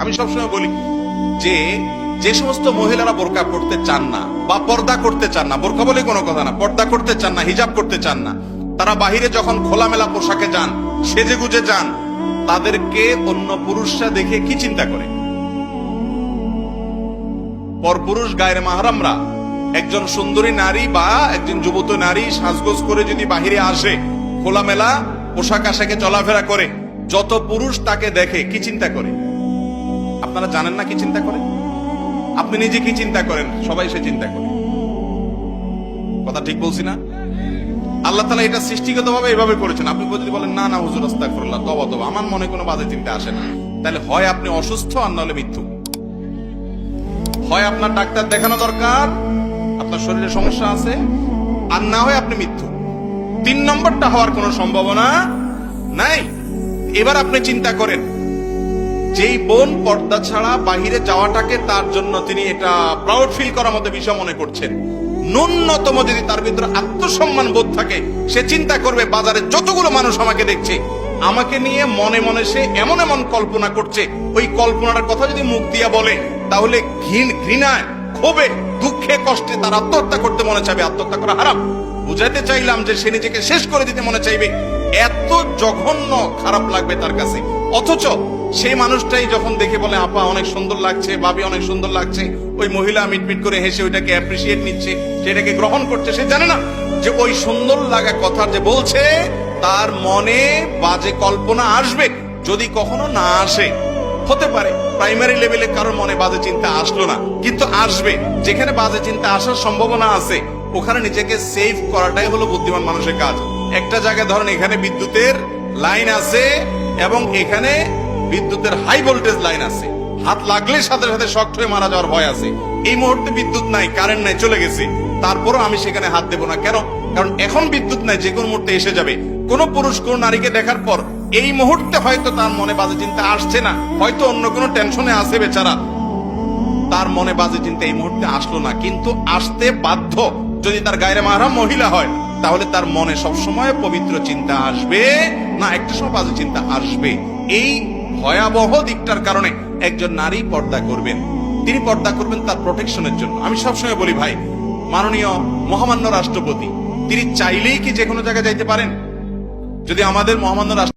আমি সবসময় বলি যে যে সমস্ত মহিলারা বোরকা করতে চান না বা পর্দা করতে চান না, বোরকা বলে কোনো কথা না, পর্দা করতে চান না, হিজাব করতে চান না, তারা বাহিরে যখন খোলামেলা পোশাকে যান, সেজে গুজে যান, তাদেরকে অন্য পুরুষরা দেখে কি চিন্তা করে? পরপুরুষ গায়ের মাহরামরা একজন সুন্দরী নারী বা একজন যুবতী নারী সাজগোজ করে যদি বাহিরে আসে, খোলামেলা পোশাক আশাকে চলাফেরা করে, যত পুরুষ তাকে দেখে কি চিন্তা করে? আপনারা জানেন না কি চিন্তা করে? আপনি নিজে কি চিন্তা করেন? সবাই সে চিন্তা করে। কথা ঠিক বলছি না? আল্লাহ তাআলা এটা সৃষ্টিগতভাবে এভাবে করেছেন। আপনি যদি বলেন না না হুজুর আস্তাগফিরুল্লাহ, তওবা তওবা, আমার মনে কোনো বাজে চিন্তা আসে না, তাহলে হয় আপনি অসুস্থ আর নাহলে মৃত্যু। হয় আপনার ডাক্তার দেখানো দরকার, আপনার শরীরে সমস্যা আছে, আর না হয় আপনি মৃত্যু। 3 নম্বরটা হওয়ার কোনো সম্ভাবনা নাই। এবার আপনি চিন্তা করেন, যেই বোন পর্দা ছাড়া বাহিরে যাওয়াটাকে তার জন্য তিনি এটা প্রাউড ফিল করার মতো বিষয় মনে করছেন, ন্যূনতম যদি তার ভিতরে আত্মসম্মান বোধ থাকে, সে চিন্তা করবে বাজারে যতগুলো মানুষ আমাকে দেখছে, আমাকে নিয়ে মনে মনে সে এমন এমন কল্পনা করছে, ওই কল্পনার কথা যদি মুখ দিয়া বলে, তাহলে ঘৃণায়, ক্ষোভে, দুঃখে, কষ্টে তার আত্মহত্যা করতে মনে চাইবে। আত্মহত্যা করা হারাম। বুঝাইতে চাইলাম যে সে নিজেকে শেষ করে দিতে মনে চাইবে, এত জঘন্য খারাপ লাগবে তার কাছে। অথচ সেই মানুষটাই যখন দেখে বলে আপা অনেক সুন্দর লাগছে, ভাবি অনেক সুন্দর লাগছে, ওই মহিলা মিটমিট করে হেসে ওইটাকে অ্যাপ্রিসিয়েট নিচ্ছে, সেটাকে গ্রহণ করছে, সে জানে না যে ওই সুন্দর লাগা কথা যে বলছে তার মনে বাজে কল্পনা আসবে। যদি কখনো না আসে, হতে পারে প্রাইমারি লেভেলে কারোর মনে বাজে চিন্তা আসলো না, কিন্তু আসবে। যেখানে বাজে চিন্তা আসার সম্ভাবনা আছে, ওখানে নিজেকে সেভ করাটাই হলো বুদ্ধিমান মানুষের কাজ। একটা জায়গায় ধরেন এখানে বিদ্যুতের লাইন আছে এবং এখানে বিদ্যুতের হাই ভোল্টেজ লাইন আছে, হাত লাগলে সাথে সাথে শক্ট হয়ে মারা যাওয়ার ভয় আছে। এই মুহূর্তে বিদ্যুৎ নাই, কারেন্ট নাই, চলে গেছে, তারপরও আমি সেখানে হাত দেবো না। কেন? কারণ এখন বিদ্যুৎ নাই, যে কোনো মুহূর্তে এসে যাবে। কোন পুরুষ কোন নারীকে দেখার পর এই মুহূর্তে হয়তো তার মনে বাজে চিন্তা আসছে না, হয়তো অন্য কোনো টেনশনে আছে বেচারা, তার মনে বাজে চিন্তা এই মুহূর্তে আসলো না, কিন্তু আসতে বাধ্য। যদি তার গায়ের মাহরাম মহিলা হয়, তাহলে তার মনে সবসময় পবিত্র চিন্তা আসবে না, একটা সময় বাজে চিন্তা আসবে। এই ভয়াবহ দিকটার কারণে একজন নারী পর্দা করবেন। তিনি পর্দা করবেন তার প্রোটেকশনের জন্য। আমি সবসময় বলি ভাই, মাননীয় মহামান্য রাষ্ট্রপতি তিনি চাইলেই কি যে কোনো জায়গায় যাইতে পারেন? যদি আমাদের মহামান্য